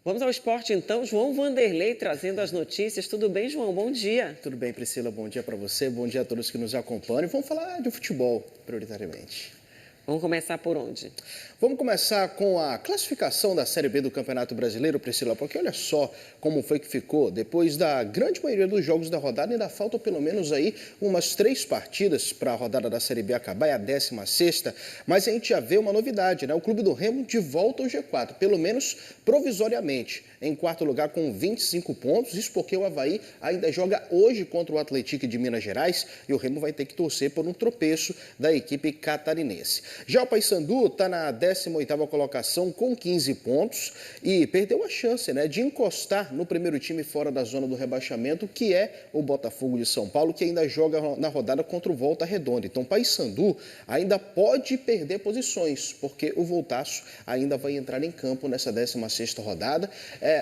Vamos ao esporte então, João Vanderlei trazendo as notícias. Tudo bem, João? Bom dia. Tudo bem, Priscila? Bom dia para você, bom dia a todos que nos acompanham. Vamos falar de futebol, prioritariamente. Vamos começar por onde? Vamos começar com a classificação da Série B do Campeonato Brasileiro, Priscila, porque olha só como foi que ficou. Depois da grande maioria dos jogos da rodada, ainda faltam pelo menos aí umas 3 partidas para a rodada da Série B acabar, é a 16ª. Mas a gente já vê uma novidade, né? O Clube do Remo de volta ao G4, pelo menos provisoriamente. Em quarto lugar com 25 pontos, isso porque o Avaí ainda joga hoje contra o Atlético de Minas Gerais e o Remo vai ter que torcer por um tropeço da equipe catarinense. Já o Paysandu está na 18ª colocação com 15 pontos e perdeu a chance, né, de encostar no primeiro time fora da zona do rebaixamento, que é o Botafogo de São Paulo, que ainda joga na rodada contra o Volta Redonda. Então, Paysandu ainda pode perder posições, porque o Voltaço ainda vai entrar em campo nessa 16ª rodada.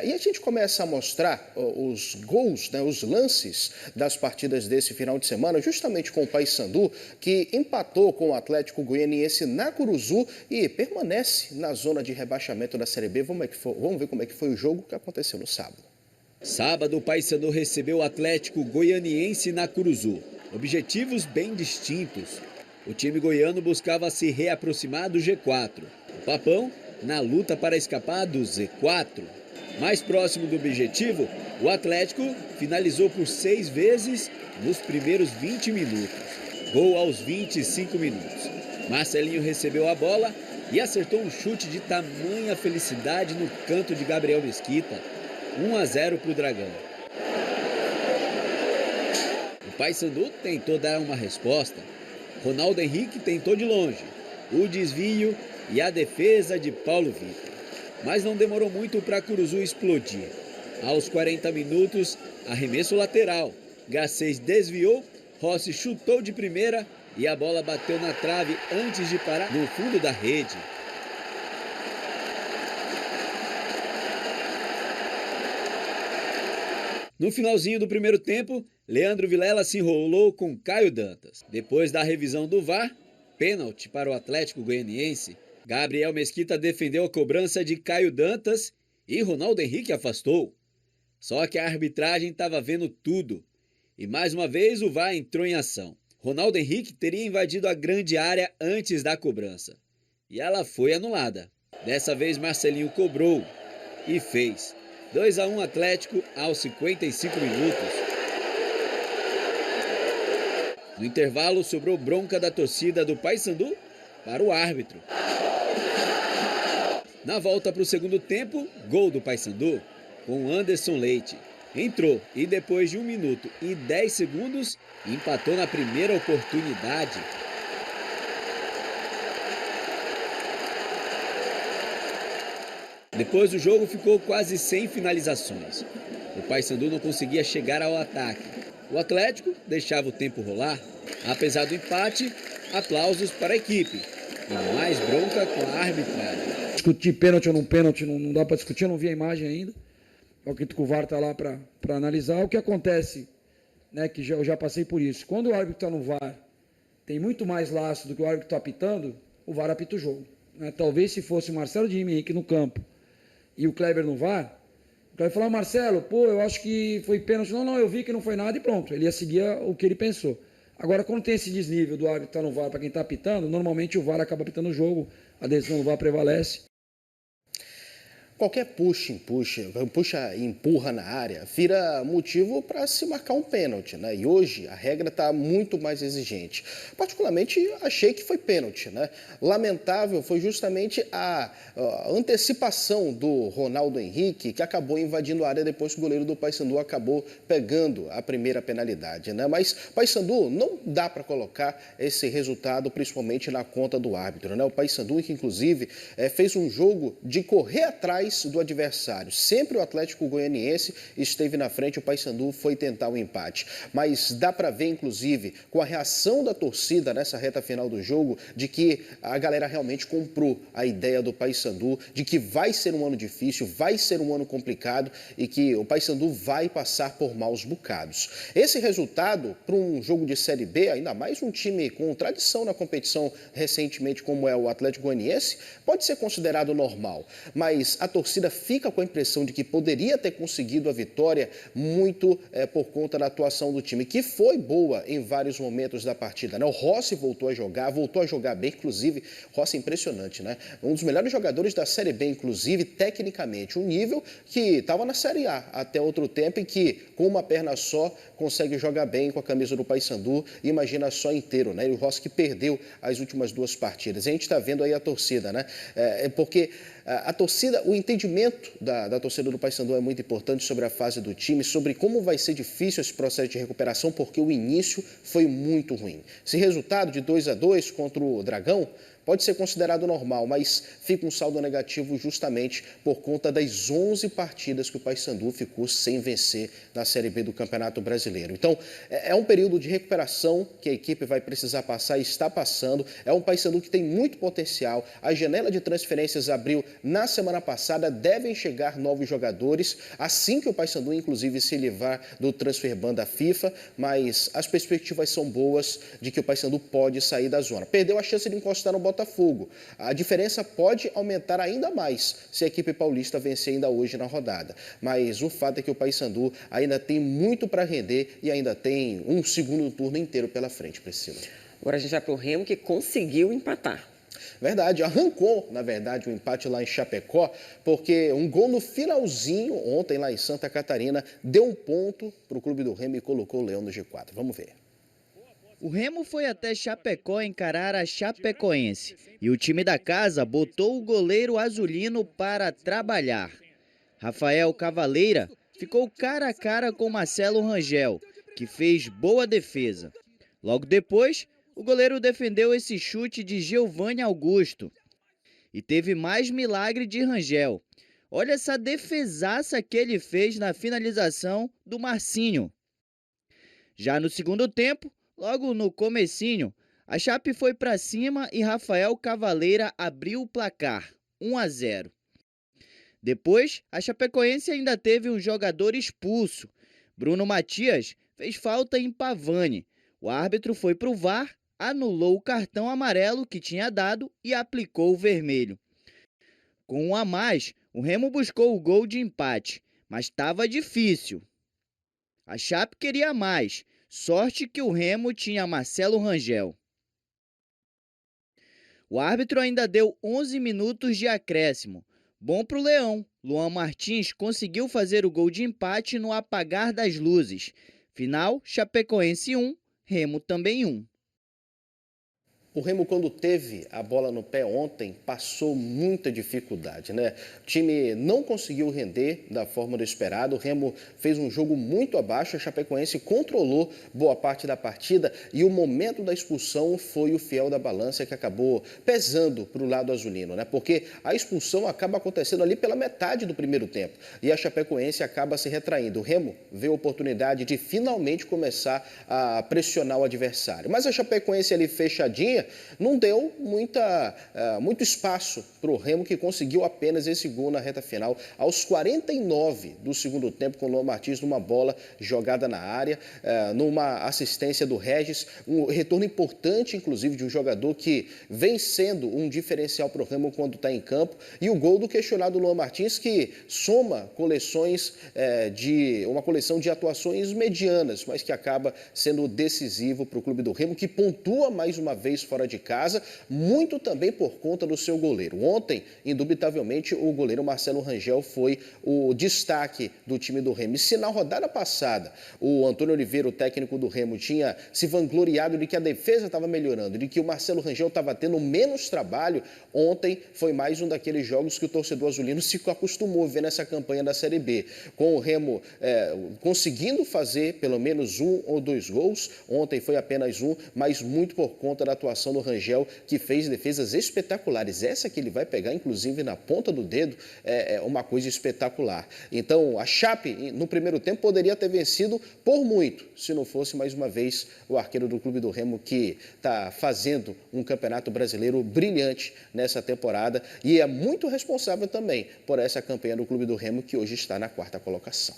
E a gente começa a mostrar os gols, né, os lances das partidas desse final de semana, justamente com o Paysandu, que empatou com o Atlético Goianiense na Curuzu e permanece na zona de rebaixamento da Série B. Vamos ver como é que foi o jogo que aconteceu no sábado. Sábado, o Paysandu recebeu o Atlético Goianiense na Curuzu. Objetivos bem distintos. O time goiano buscava se reaproximar do G4. O Papão na luta para escapar do Z4. Mais próximo do objetivo, o Atlético finalizou por 6 vezes nos primeiros 20 minutos. Gol aos 25 minutos. Marcelinho recebeu a bola e acertou um chute de tamanha felicidade no canto de Gabriel Mesquita. 1-0 para o Dragão. O Paysandu tentou dar uma resposta. Ronaldo Henrique tentou de longe. O desvio e a defesa de Paulo Vitor. Mas não demorou muito para Curuzu explodir. Aos 40 minutos, arremesso lateral. Garcês desviou, Rossi chutou de primeira e a bola bateu na trave antes de parar no fundo da rede. No finalzinho do primeiro tempo, Leandro Vilela se enrolou com Caio Dantas. Depois da revisão do VAR, pênalti para o Atlético Goianiense, Gabriel Mesquita defendeu a cobrança de Caio Dantas e Ronaldo Henrique afastou. Só que a arbitragem estava vendo tudo. E mais uma vez o VAR entrou em ação. Ronaldo Henrique teria invadido a grande área antes da cobrança. E ela foi anulada. Dessa vez Marcelinho cobrou e fez. 2-1 Atlético aos 55 minutos. No intervalo sobrou bronca da torcida do Paysandu para o árbitro. Na volta para o segundo tempo, gol do Paysandu com Anderson Leite. Entrou e depois de 1 minuto e 10 segundos, empatou na primeira oportunidade. Depois o jogo ficou quase sem finalizações. O Paysandu não conseguia chegar ao ataque. O Atlético deixava o tempo rolar. Apesar do empate, aplausos para a equipe. E mais bronca com a arbitragem. Discutir pênalti ou não pênalti, não dá para discutir, eu não vi a imagem ainda. Eu acredito que o VAR está lá para analisar. O que acontece, né, que eu já passei por isso. Quando o árbitro está no VAR, tem muito mais laço do que o árbitro está apitando, o VAR apita o jogo. Né? Talvez se fosse o Marcelo de Henrique no campo e o Kleber no VAR, o Kleber falou, Marcelo, pô, eu acho que foi pênalti. Não, eu vi que não foi nada e pronto. Ele ia seguir o que ele pensou. Agora, quando tem esse desnível do árbitro estar no VAR para quem está apitando, normalmente o VAR acaba apitando o jogo, a decisão do VAR prevalece. Qualquer puxa e empurra na área vira motivo para se marcar um pênalti, né? E hoje a regra está muito mais exigente. Particularmente achei que foi pênalti, né? Lamentável foi justamente a antecipação do Ronaldo Henrique, que acabou invadindo a área depois que o goleiro do Paysandu acabou pegando a primeira penalidade, né? Mas Paysandu não dá para colocar esse resultado principalmente na conta do árbitro, né? O Paysandu, que inclusive fez um jogo de correr atrás do adversário. Sempre o Atlético Goianiense esteve na frente, o Paysandu foi tentar o empate. Mas dá para ver, inclusive, com a reação da torcida nessa reta final do jogo, de que a galera realmente comprou a ideia do Paysandu, de que vai ser um ano difícil, vai ser um ano complicado e que o Paysandu vai passar por maus bocados. Esse resultado, para um jogo de Série B, ainda mais um time com tradição na competição recentemente como é o Atlético Goianiense, pode ser considerado normal. Mas a torcida fica com a impressão de que poderia ter conseguido a vitória muito por conta da atuação do time, que foi boa em vários momentos da partida, né? O Rossi voltou a jogar bem, inclusive, Rossi é impressionante, né? Um dos melhores jogadores da Série B, inclusive, tecnicamente, um nível que estava na Série A até outro tempo e que, com uma perna só, consegue jogar bem com a camisa do Paysandu, imagina só inteiro, né? E o Rossi que perdeu as últimas 2 partidas. E a gente está vendo aí a torcida, né? Porque a torcida, o entendimento da torcida do Paysandu é muito importante sobre a fase do time, sobre como vai ser difícil esse processo de recuperação, porque o início foi muito ruim. Esse resultado de 2-2 contra o Dragão pode ser considerado normal, mas fica um saldo negativo justamente por conta das 11 partidas que o Paysandu ficou sem vencer na Série B do Campeonato Brasileiro. Então, é um período de recuperação que a equipe vai precisar passar e está passando. É um Paysandu que tem muito potencial. A janela de transferências abriu na semana passada, devem chegar novos jogadores, assim que o Paysandu, inclusive, se livrar do transfer ban da FIFA, mas as perspectivas são boas de que o Paysandu pode sair da zona. Perdeu a chance de encostar no Botafogo. A diferença pode aumentar ainda mais se a equipe paulista vencer ainda hoje na rodada. Mas o fato é que o Paysandu ainda tem muito para render e ainda tem um segundo turno inteiro pela frente, Priscila. Agora a gente vai para o Remo, que conseguiu empatar. Verdade, arrancou, na verdade, o empate lá em Chapecó, porque um gol no finalzinho, ontem lá em Santa Catarina, deu um ponto para o clube do Remo e colocou o Leão no G4. Vamos ver. O Remo foi até Chapecó encarar a Chapecoense e o time da casa botou o goleiro azulino para trabalhar. Rafael Cavaleira ficou cara a cara com Marcelo Rangel, que fez boa defesa. Logo depois, o goleiro defendeu esse chute de Giovanni Augusto. E teve mais milagre de Rangel. Olha essa defesaça que ele fez na finalização do Marcinho. Já no segundo tempo, logo no comecinho, a Chape foi para cima e Rafael Cavaleira abriu o placar, 1-0. Depois, a Chapecoense ainda teve um jogador expulso. Bruno Matias fez falta em Pavani. O árbitro foi para o VAR, anulou o cartão amarelo que tinha dado e aplicou o vermelho. Com 1 a mais, o Remo buscou o gol de empate, mas estava difícil. A Chape queria mais. Sorte que o Remo tinha Marcelo Rangel. O árbitro ainda deu 11 minutos de acréscimo. Bom para o Leão. Luan Martins conseguiu fazer o gol de empate no apagar das luzes. Final, Chapecoense 1, Remo também 1. O Remo, quando teve a bola no pé ontem, passou muita dificuldade, né? O time não conseguiu render da forma do esperado. O Remo fez um jogo muito abaixo. A Chapecoense controlou boa parte da partida e o momento da expulsão foi o fiel da balança que acabou pesando para o lado azulino, né? Porque a expulsão acaba acontecendo ali pela metade do primeiro tempo e a Chapecoense acaba se retraindo. O Remo vê a oportunidade de finalmente começar a pressionar o adversário. Mas a Chapecoense ali fechadinha, não deu muito espaço para o Remo, que conseguiu apenas esse gol na reta final, aos 49 do segundo tempo, com o Luan Martins numa bola jogada na área, numa assistência do Regis, um retorno importante, inclusive, de um jogador que vem sendo um diferencial para o Remo quando está em campo, e o gol do questionado Luan Martins, que soma uma coleção de atuações medianas, mas que acaba sendo decisivo para o clube do Remo, que pontua mais uma vez fora de casa, muito também por conta do seu goleiro. Ontem, indubitavelmente, o goleiro Marcelo Rangel foi o destaque do time do Remo. E se na rodada passada o Antônio Oliveira, o técnico do Remo, tinha se vangloriado de que a defesa estava melhorando, de que o Marcelo Rangel estava tendo menos trabalho, ontem foi mais um daqueles jogos que o torcedor azulino se acostumou a ver nessa campanha da Série B. Com o Remo conseguindo fazer pelo menos 1 ou 2 gols, ontem foi apenas 1, mas muito por conta da atuação do Rangel, que fez defesas espetaculares. Essa que ele vai pegar, inclusive, na ponta do dedo, é uma coisa espetacular. Então, a Chape, no primeiro tempo, poderia ter vencido por muito, se não fosse, mais uma vez, o arqueiro do clube do Remo, que está fazendo um campeonato brasileiro brilhante nessa temporada e é muito responsável também por essa campanha do clube do Remo, que hoje está na 4ª colocação.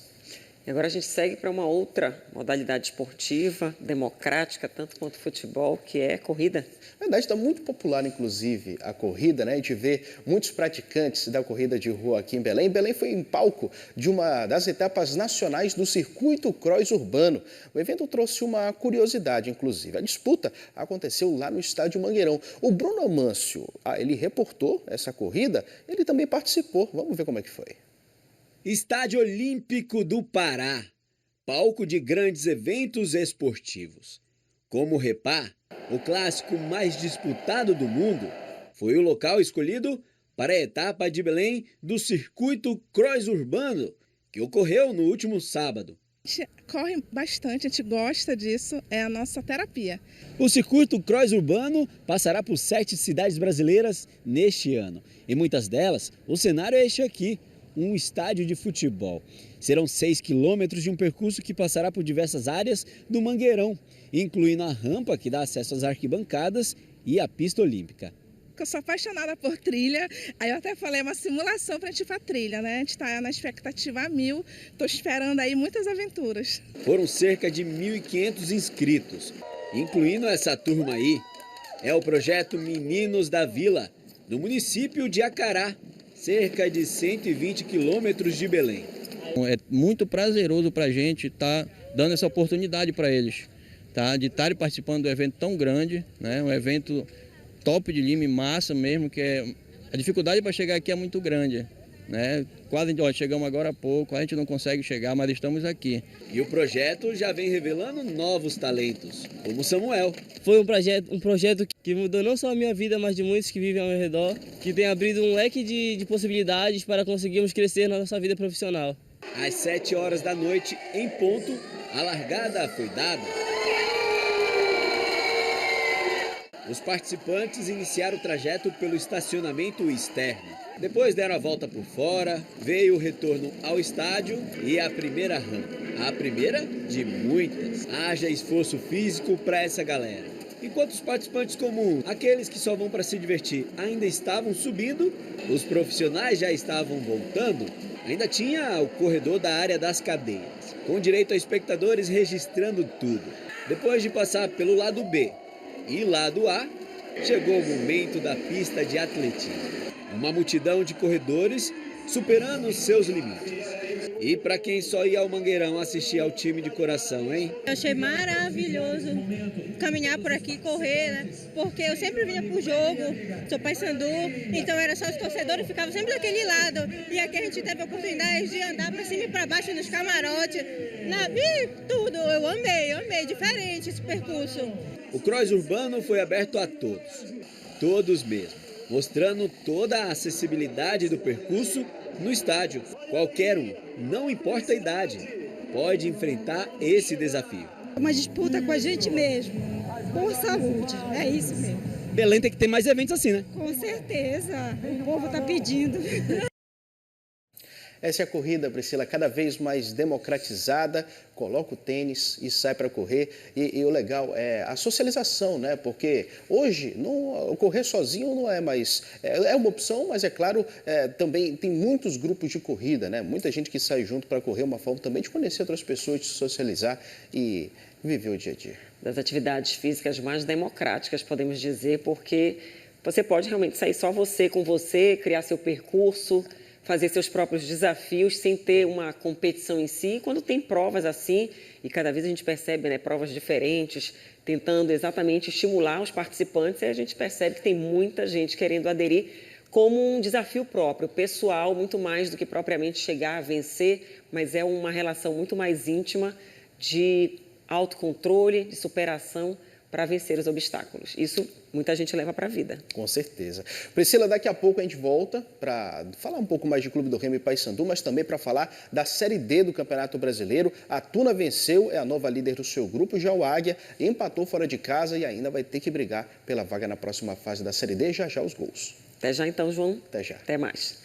E agora a gente segue para uma outra modalidade esportiva, democrática, tanto quanto futebol, que é corrida. Na verdade, está muito popular, inclusive, a corrida, né? A gente vê muitos praticantes da corrida de rua aqui em Belém. Belém foi em palco de uma das etapas nacionais do Circuito Cross Urbano. O evento trouxe uma curiosidade, inclusive. A disputa aconteceu lá no estádio Mangueirão. O Bruno Amâncio, ele reportou essa corrida, ele também participou. Vamos ver como é que foi. Estádio Olímpico do Pará, palco de grandes eventos esportivos. Como Repá, o clássico mais disputado do mundo, foi o local escolhido para a etapa de Belém do Circuito Cross Urbano, que ocorreu no último sábado. A gente corre bastante, a gente gosta disso, é a nossa terapia. O Circuito Cross Urbano passará por 7 cidades brasileiras neste ano. Em muitas delas, o cenário é este aqui, um estádio de futebol. Serão 6 quilômetros de um percurso que passará por diversas áreas do Mangueirão, incluindo a rampa que dá acesso às arquibancadas e a pista olímpica. Eu sou apaixonada por trilha, aí eu até falei, é uma simulação para a gente ir para trilha, né? A gente está na expectativa a 1000, estou esperando aí muitas aventuras. Foram cerca de 1.500 inscritos, incluindo essa turma aí. É o projeto Meninos da Vila, do município de Acará, cerca de 120 quilômetros de Belém. É muito prazeroso para a gente estar dando essa oportunidade para eles, tá? De estarem participando do evento tão grande, né? Um evento top de linha, massa mesmo, que a dificuldade para chegar aqui é muito grande, né? Quase chegamos agora há pouco, a gente não consegue chegar, mas estamos aqui. E o projeto já vem revelando novos talentos, como Samuel. Foi um projeto que mudou não só a minha vida, mas de muitos que vivem ao meu redor, que tem abrido um leque de possibilidades para conseguirmos crescer na nossa vida profissional. Às 7 horas da noite, em ponto, a largada foi dada. Os participantes iniciaram o trajeto pelo estacionamento externo. Depois deram a volta por fora, veio o retorno ao estádio e a primeira rampa. A primeira de muitas. Haja esforço físico para essa galera. Enquanto os participantes comuns, aqueles que só vão para se divertir, ainda estavam subindo, os profissionais já estavam voltando, ainda tinha o corredor da área das cadeiras, com direito a espectadores registrando tudo. Depois de passar pelo lado B e lado A, chegou o momento da pista de atletismo. Uma multidão de corredores superando os seus limites. E para quem só ia ao Mangueirão assistir ao time de coração, hein? Eu achei maravilhoso caminhar por aqui, correr, né? Porque eu sempre vinha pro jogo, sou Paysandu, então era só os torcedores, ficavam sempre daquele lado. E aqui a gente teve a oportunidade de andar para cima e para baixo nos camarotes, tudo. Eu amei, diferente esse percurso. O Cross Urbano foi aberto a todos mesmo, mostrando toda a acessibilidade do percurso no estádio. Qualquer um, não importa a idade, pode enfrentar esse desafio. Uma disputa com a gente mesmo, por saúde, é isso mesmo. Belém tem que ter mais eventos assim, né? Com certeza, o povo está pedindo. Essa é a corrida, Priscila, cada vez mais democratizada, coloca o tênis e sai para correr. E o legal é a socialização, né? Porque hoje correr sozinho não é mais... É uma opção, mas é claro, também tem muitos grupos de corrida, né? Muita gente que sai junto para correr, uma forma também de conhecer outras pessoas, de socializar e viver o dia a dia. Das atividades físicas mais democráticas, podemos dizer, porque você pode realmente sair só você com você, criar seu percurso, fazer seus próprios desafios sem ter uma competição em si. Quando tem provas assim, e cada vez a gente percebe, né, provas diferentes, tentando exatamente estimular os participantes, aí a gente percebe que tem muita gente querendo aderir como um desafio próprio, pessoal, muito mais do que propriamente chegar a vencer, mas é uma relação muito mais íntima de autocontrole, de superação para vencer os obstáculos. Isso muita gente leva para a vida. Com certeza. Priscila, daqui a pouco a gente volta para falar um pouco mais de Clube do Remo e Paysandu, mas também para falar da Série D do Campeonato Brasileiro. A Tuna venceu, é a nova líder do seu grupo, já o Águia empatou fora de casa e ainda vai ter que brigar pela vaga na próxima fase da Série D. Já os gols. Até já então, João. Até já. Até mais.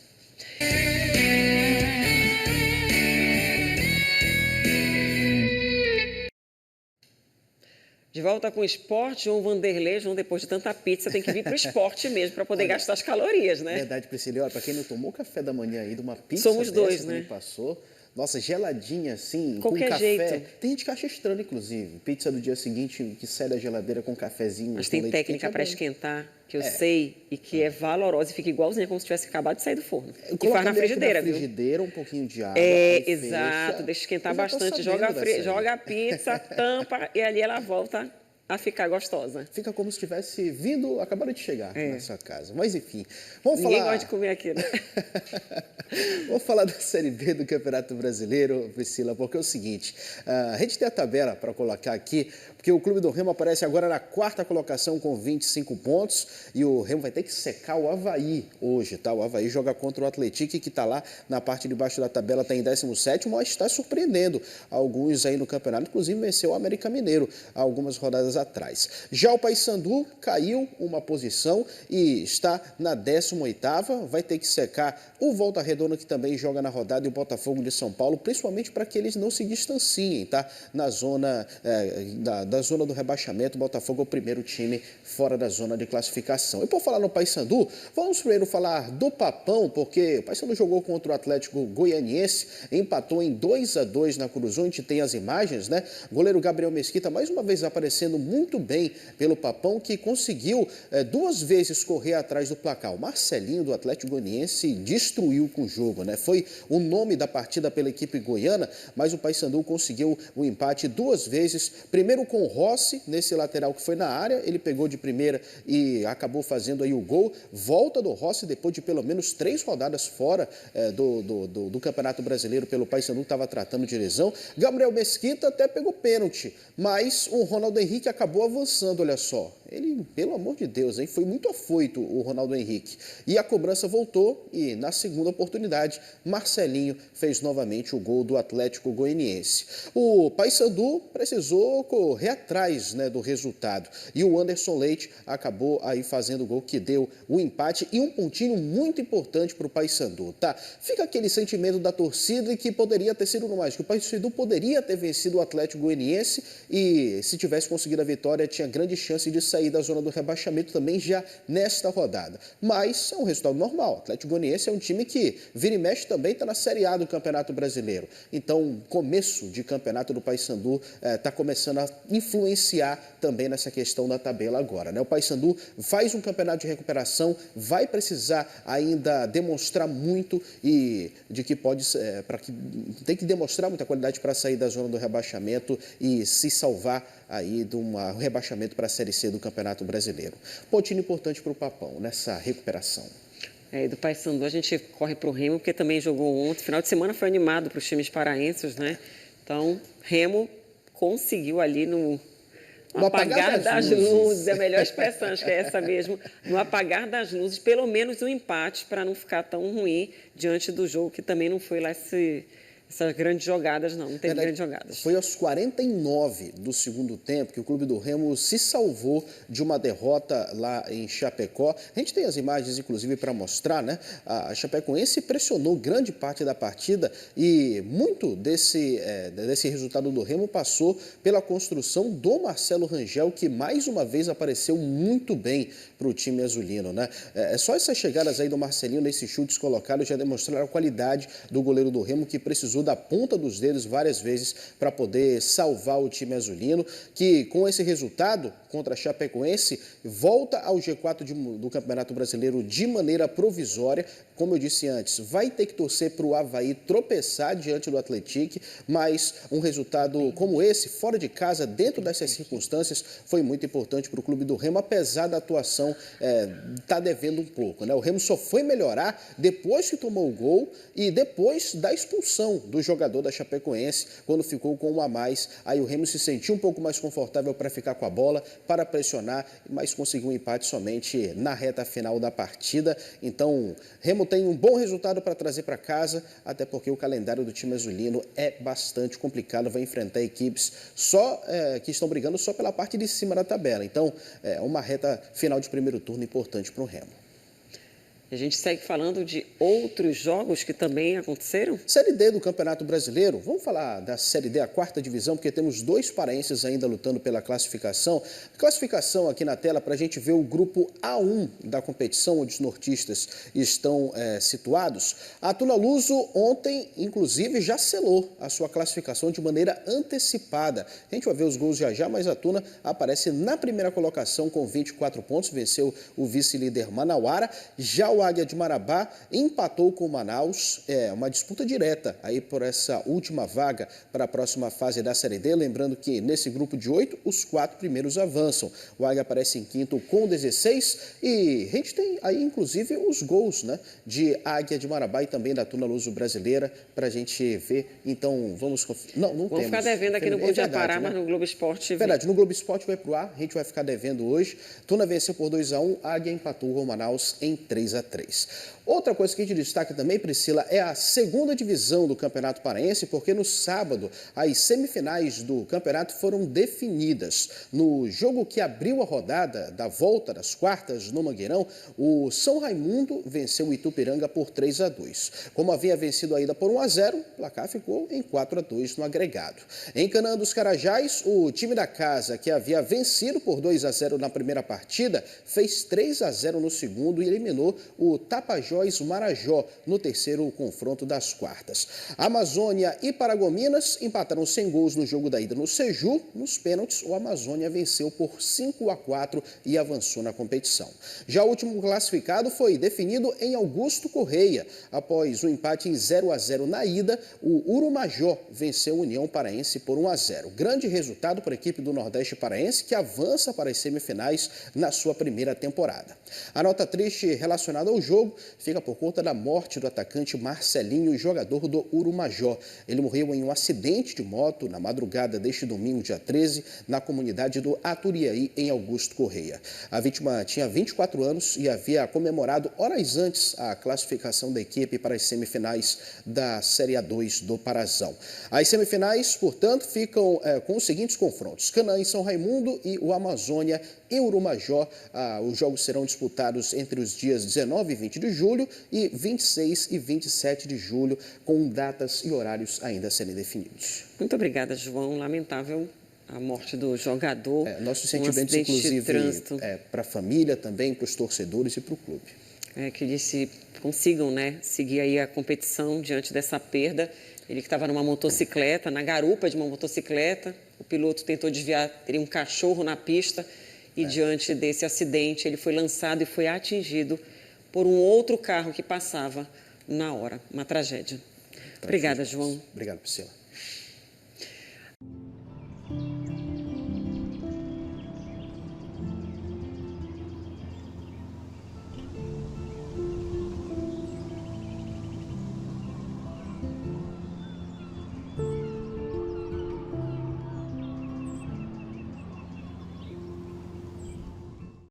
De volta com o esporte, João Vanderlei. João, depois de tanta pizza, tem que vir para o esporte mesmo, para poder gastar as calorias, né? Verdade, Priscila. Olha, para quem não tomou café da manhã ainda, uma pizza Somos dois, que né? ele passou, Nossa, geladinha assim, Qualquer com café. jeito. Tem gente que acha estranho, inclusive. Pizza do dia seguinte que sai da geladeira com cafezinho. Mas com tem leite técnica quente, para é bom. esquentar, que eu sei, e que é valorosa e fica igualzinha como se tivesse acabado de sair do forno. E Coloca faz na meio que frigideira, viu? frigideira, um pouquinho de água. É, aí exato. fecha. Deixa esquentar Eu já tô bastante, sabendo dessa aí. joga a pizza, tampa e ali ela volta a ficar gostosa. Fica como se tivesse vindo, acabado de chegar na sua casa. Mas enfim, vamos Ninguém falar... gosta de comer aquilo. Vamos falar da Série B do Campeonato Brasileiro, Priscila, porque é o seguinte, a gente tem a tabela para colocar aqui, porque o Clube do Remo aparece agora na 4ª colocação com 25 pontos e o Remo vai ter que secar o Avaí hoje, tá? O Avaí joga contra o Atlético, que está lá na parte de baixo da tabela, está em 17º, mas está surpreendendo alguns aí no campeonato, inclusive venceu o América Mineiro há algumas rodadas atrás. Já o Paysandu caiu uma posição e está na 18ª, vai ter que secar o Volta Redonda, que também joga na rodada, e o Botafogo de São Paulo, principalmente para que eles não se distanciem, tá? Na zona da zona do rebaixamento, o Botafogo é o primeiro time fora da zona de classificação. E por falar no Paysandu, vamos primeiro falar do Papão, porque o Paysandu jogou contra o Atlético Goianiense, empatou em 2-2 na Cruzul, a gente tem as imagens, né? O goleiro Gabriel Mesquita, mais uma vez aparecendo muito bem pelo Papão, que conseguiu 2 vezes correr atrás do placar. O Marcelinho do Atlético Goianiense destruiu com o jogo, né? Foi o nome da partida pela equipe goiana, mas o Paysandu conseguiu o empate 2 vezes, primeiro com o Rossi, nesse lateral que foi na área, ele pegou de primeira e acabou fazendo aí o gol. Volta do Rossi depois de pelo menos 3 rodadas fora do Campeonato Brasileiro pelo Paysandu, estava tratando de lesão. Gabriel Mesquita até pegou pênalti, mas o Ronaldo Henrique acabou avançando, olha só. Ele, pelo amor de Deus, hein, foi muito afoito o Ronaldo Henrique. E a cobrança voltou e, na segunda oportunidade, Marcelinho fez novamente o gol do Atlético Goianiense. O Paysandu precisou correr atrás, né, do resultado. E o Anderson Leite acabou aí fazendo o gol que deu o empate e um pontinho muito importante para o Paysandu, tá? Fica aquele sentimento da torcida que poderia ter sido mais, que o Paysandu poderia ter vencido o Atlético Goianiense e, se tivesse conseguido a vitória, tinha grande chance de sair da zona do rebaixamento também já nesta rodada. Mas é um resultado normal. O Atlético Goianiense é um time que vira e mexe também, está na Série A do Campeonato Brasileiro. Então, começo de campeonato do Paysandu está começando a influenciar também nessa questão da tabela agora, né? O Paysandu faz um campeonato de recuperação, vai precisar ainda demonstrar muito e de que pode, tem que demonstrar muita qualidade para sair da zona do rebaixamento e se salvar aí de um rebaixamento para a Série C do Campeonato Brasileiro. Pontinho importante para o Papão nessa recuperação. Do Paysandu a gente corre para o Remo, porque também jogou ontem. Final de semana foi animado para os times paraenses, né? Então, Remo conseguiu ali no apagar das luzes, é a melhor expressão, acho que é essa mesmo, no apagar das luzes, pelo menos um empate para não ficar tão ruim diante do jogo, que também não foi lá essas grandes jogadas, não teve grandes jogadas. Foi aos 49 do segundo tempo que o Clube do Remo se salvou de uma derrota lá em Chapecó. A gente tem as imagens, inclusive, para mostrar, né? A Chapecoense pressionou grande parte da partida e muito desse resultado do Remo passou pela construção do Marcelo Rangel, que mais uma vez apareceu muito bem para o time azulino, né? Só essas chegadas aí do Marcelinho nesses chutes colocados já demonstraram a qualidade do goleiro do Remo, que precisou da ponta dos dedos várias vezes para poder salvar o time azulino, que com esse resultado contra a Chapecoense volta ao G4 do Campeonato Brasileiro de maneira provisória. Como eu disse antes, vai ter que torcer para o Avaí tropeçar diante do Atlético, mas um resultado como esse, fora de casa, dentro dessas circunstâncias, foi muito importante para o Clube do Remo, apesar da atuação tá devendo um pouco, né? O Remo só foi melhorar depois que tomou o gol e depois da expulsão do jogador da Chapecoense, quando ficou com 1 a mais. Aí o Remo se sentiu um pouco mais confortável para ficar com a bola, para pressionar, mas conseguiu um empate somente na reta final da partida. Então, Remo tem um bom resultado para trazer para casa, até porque o calendário do time azulino é bastante complicado, vai enfrentar equipes que estão brigando só pela parte de cima da tabela. Então, é uma reta final de primeiro turno importante para o Remo. A gente segue falando de outros jogos que também aconteceram? Série D do Campeonato Brasileiro. Vamos falar da Série D, a 4ª divisão, porque temos 2 paraenses ainda lutando pela classificação. Classificação aqui na tela para a gente ver o grupo A1 da competição, onde os nortistas estão situados. A Tuna Luso ontem, inclusive, já selou a sua classificação de maneira antecipada. A gente vai ver os gols já, mas a Tuna aparece na primeira colocação com 24 pontos, venceu o vice-líder Manauara. Já o Águia de Marabá empatou com o Manaus, uma disputa direta aí por essa última vaga para a próxima fase da Série D. Lembrando que nesse grupo de 8, os 4 primeiros avançam. O Águia aparece em quinto com 16 e a gente tem aí inclusive os gols, né, de Águia de Marabá e também da Tuna Luso Brasileira para a gente ver. Então vamos... Não temos. Vamos ficar devendo aqui no Bom Dia Pará, mas no Globo Esporte... Verdade, no Globo Esporte vai pro ar, a gente vai ficar devendo hoje. Tuna venceu por 2-1, Águia empatou com o Manaus em 3-3. Outra coisa que a gente destaca também, Priscila, é a 2ª divisão do Campeonato Paraense, porque no sábado as semifinais do campeonato foram definidas. No jogo que abriu a rodada da volta das quartas no Mangueirão, o São Raimundo venceu o Itupiranga por 3-2. Como havia vencido ainda por 1-0, o placar ficou em 4-2 no agregado. Em Canaã dos Carajás, o time da casa, que havia vencido por 2-0 na primeira partida, fez 3-0 no segundo e eliminou o Tapajós Marajó no terceiro confronto das quartas. Amazônia e Paragominas empataram sem gols no jogo da ida no Seju. Nos pênaltis, o Amazônia venceu por 5-4 e avançou na competição. Já o último classificado foi definido em Augusto Correia. Após um empate em 0-0 na ida, o Urumajó venceu a União Paraense por 1-0. Grande resultado para a equipe do Nordeste Paraense, que avança para as semifinais na sua primeira temporada. A nota triste relacionada ao jogo fica por conta da morte do atacante Marcelinho, jogador do Urumajó. Ele morreu em um acidente de moto na madrugada deste domingo, dia 13, na comunidade do Aturiaí, em Augusto Correia. A vítima tinha 24 anos e havia comemorado horas antes a classificação da equipe para as semifinais da Série A2 do Parazão. As semifinais, portanto, ficam com os seguintes confrontos: Canaã e São Raimundo e o Amazônia em Urumajó. Os jogos serão disputados entre os dias 19 e 20 de julho e 26 e 27 de julho, com datas e horários ainda a serem definidos. Muito obrigada, João. Lamentável a morte do jogador. Nossos sentimentos, inclusive, para a família também, para os torcedores e para o clube. Que eles consigam, né, seguir aí a competição diante dessa perda. Ele que estava numa motocicleta, na garupa de uma motocicleta, o piloto tentou desviar, teria um cachorro na pista e diante desse acidente ele foi lançado e foi atingido por um outro carro que passava na hora. Uma tragédia. Obrigada, João. Obrigado, Priscila.